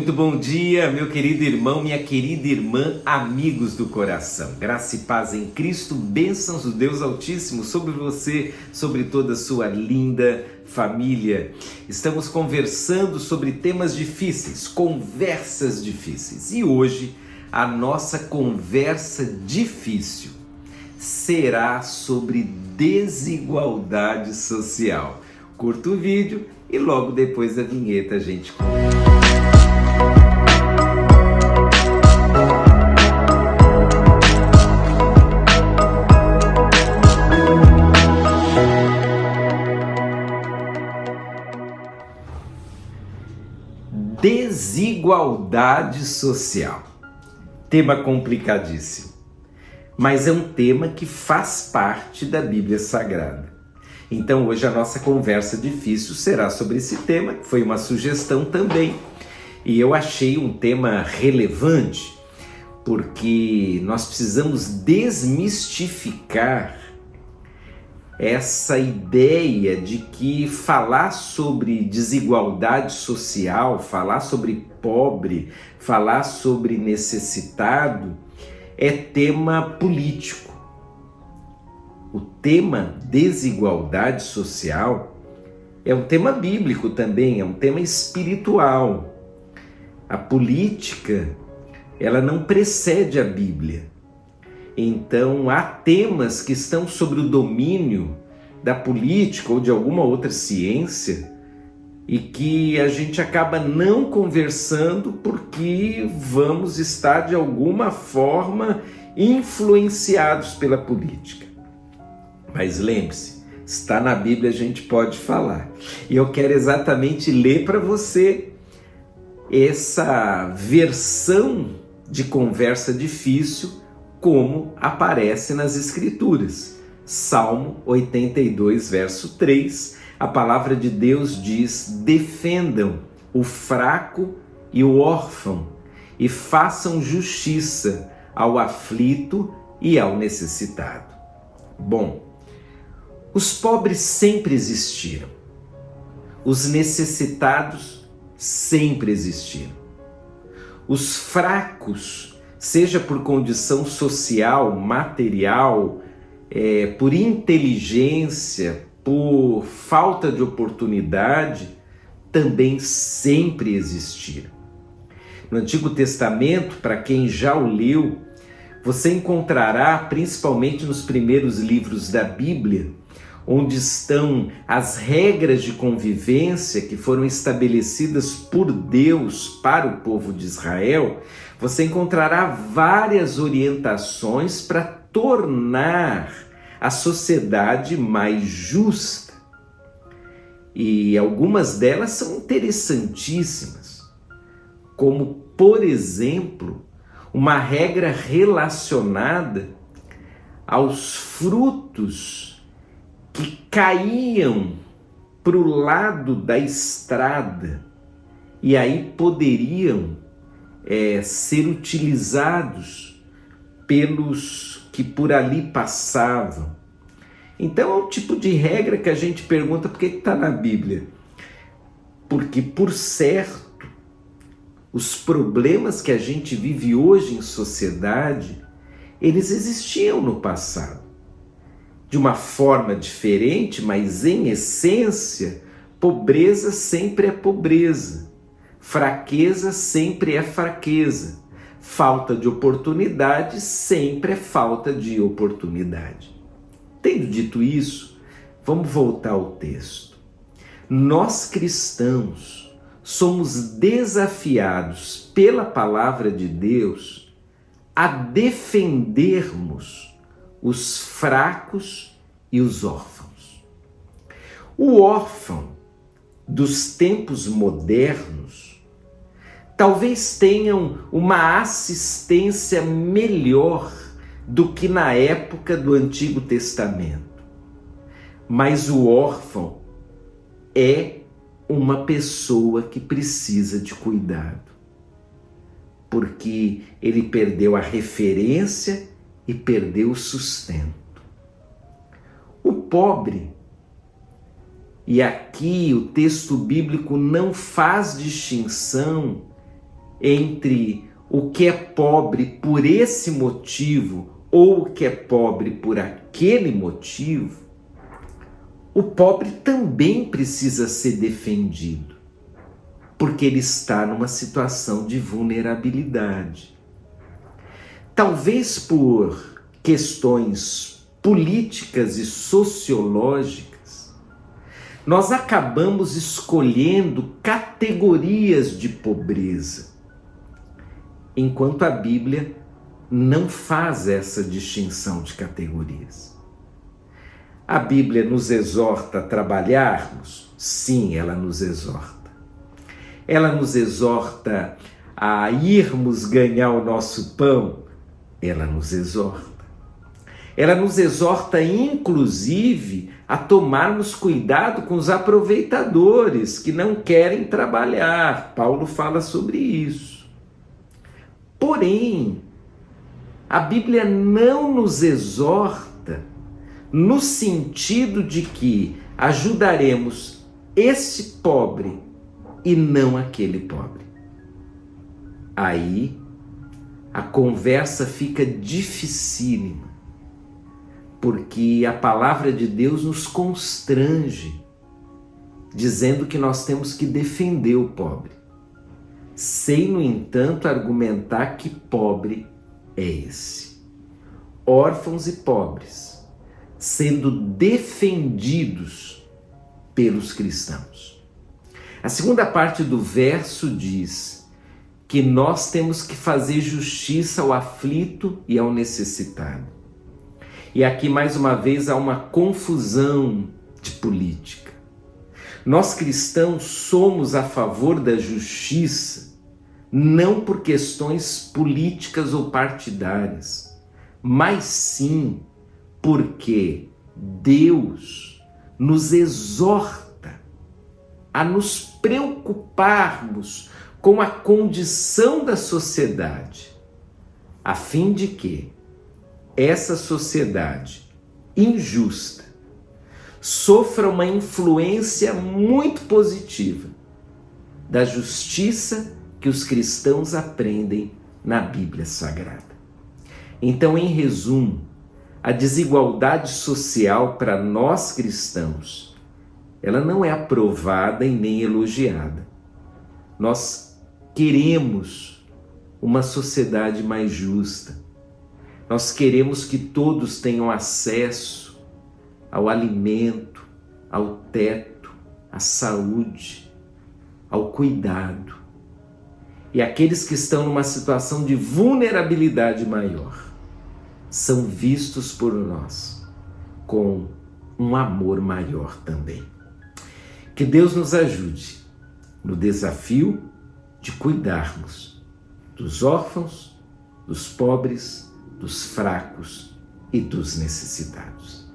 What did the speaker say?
Muito bom dia, meu querido irmão, minha querida irmã, amigos do coração. Graça e paz em Cristo, bênçãos do Deus Altíssimo sobre você, sobre toda a sua linda família. Estamos conversando sobre temas difíceis, conversas difíceis. E hoje a nossa conversa difícil será sobre desigualdade social. Curta o vídeo e logo depois da vinheta a gente conversa. Desigualdade social. Tema complicadíssimo, mas é um tema que faz parte da Bíblia Sagrada. Então hoje a nossa conversa difícil será sobre esse tema, que foi uma sugestão também. E eu achei um tema relevante, porque nós precisamos desmistificar essa ideia de que falar sobre desigualdade social, falar sobre pobre, falar sobre necessitado é tema político. O tema desigualdade social é um tema bíblico também, é um tema espiritual. A política, ela não precede a Bíblia. Então, há temas que estão sobre o domínio da política ou de alguma outra ciência e que a gente acaba não conversando porque vamos estar, de alguma forma, influenciados pela política. Mas lembre-se, está na Bíblia, a gente pode falar. E eu quero exatamente ler para você essa versão de conversa difícil como aparece nas Escrituras. Salmo 82, verso 3, a palavra de Deus diz: defendam o fraco e o órfão e façam justiça ao aflito e ao necessitado. Bom, os pobres sempre existiram, os necessitados sempre existiram, os fracos, seja por condição social, material, por inteligência, por falta de oportunidade, também sempre existiram. No Antigo Testamento, para quem já o leu, você encontrará, principalmente nos primeiros livros da Bíblia, onde estão as regras de convivência que foram estabelecidas por Deus para o povo de Israel, você encontrará várias orientações para tornar a sociedade mais justa. E algumas delas são interessantíssimas, como, por exemplo, uma regra relacionada aos frutos que caíam para o lado da estrada e aí poderiam ser utilizados pelos que por ali passavam. Então é um tipo de regra que a gente pergunta por que está na Bíblia. Porque, por certo, os problemas que a gente vive hoje em sociedade, eles existiam no passado. De uma forma diferente, mas em essência, pobreza sempre é pobreza. Fraqueza sempre é fraqueza. Falta de oportunidade sempre é falta de oportunidade. Tendo dito isso, vamos voltar ao texto. Nós cristãos somos desafiados pela palavra de Deus a defendermos os fracos e os órfãos. O órfão dos tempos modernos talvez tenham uma assistência melhor do que na época do Antigo Testamento. Mas o órfão é uma pessoa que precisa de cuidado, porque ele perdeu a referência e perdeu o sustento. O pobre, e aqui o texto bíblico não faz distinção entre o que é pobre por esse motivo ou o que é pobre por aquele motivo, o pobre também precisa ser defendido, porque ele está numa situação de vulnerabilidade. Talvez por questões políticas e sociológicas, nós acabamos escolhendo categorias de pobreza, enquanto a Bíblia não faz essa distinção de categorias. A Bíblia nos exorta a trabalharmos? Sim, ela nos exorta. Ela nos exorta a irmos ganhar o nosso pão? Ela nos exorta. Ela nos exorta, inclusive, a tomarmos cuidado com os aproveitadores que não querem trabalhar. Paulo fala sobre isso. Porém, a Bíblia não nos exorta no sentido de que ajudaremos esse pobre e não aquele pobre. Aí a conversa fica dificílima, porque a palavra de Deus nos constrange, dizendo que nós temos que defender o pobre, sem, no entanto, argumentar que pobre é esse. Órfãos e pobres sendo defendidos pelos cristãos. A segunda parte do verso diz que nós temos que fazer justiça ao aflito e ao necessitado. E aqui, mais uma vez, há uma confusão de política. Nós cristãos somos a favor da justiça, não por questões políticas ou partidárias, mas sim porque Deus nos exorta a nos preocuparmos com a condição da sociedade, a fim de que essa sociedade injusta sofra uma influência muito positiva da justiça que os cristãos aprendem na Bíblia Sagrada. Então, em resumo, a desigualdade social para nós cristãos, ela não é aprovada e nem elogiada. Nós queremos uma sociedade mais justa. Nós queremos que todos tenham acesso ao alimento, ao teto, à saúde, ao cuidado. E aqueles que estão numa situação de vulnerabilidade maior são vistos por nós com um amor maior também. Que Deus nos ajude no desafio de cuidarmos dos órfãos, dos pobres, dos fracos e dos necessitados.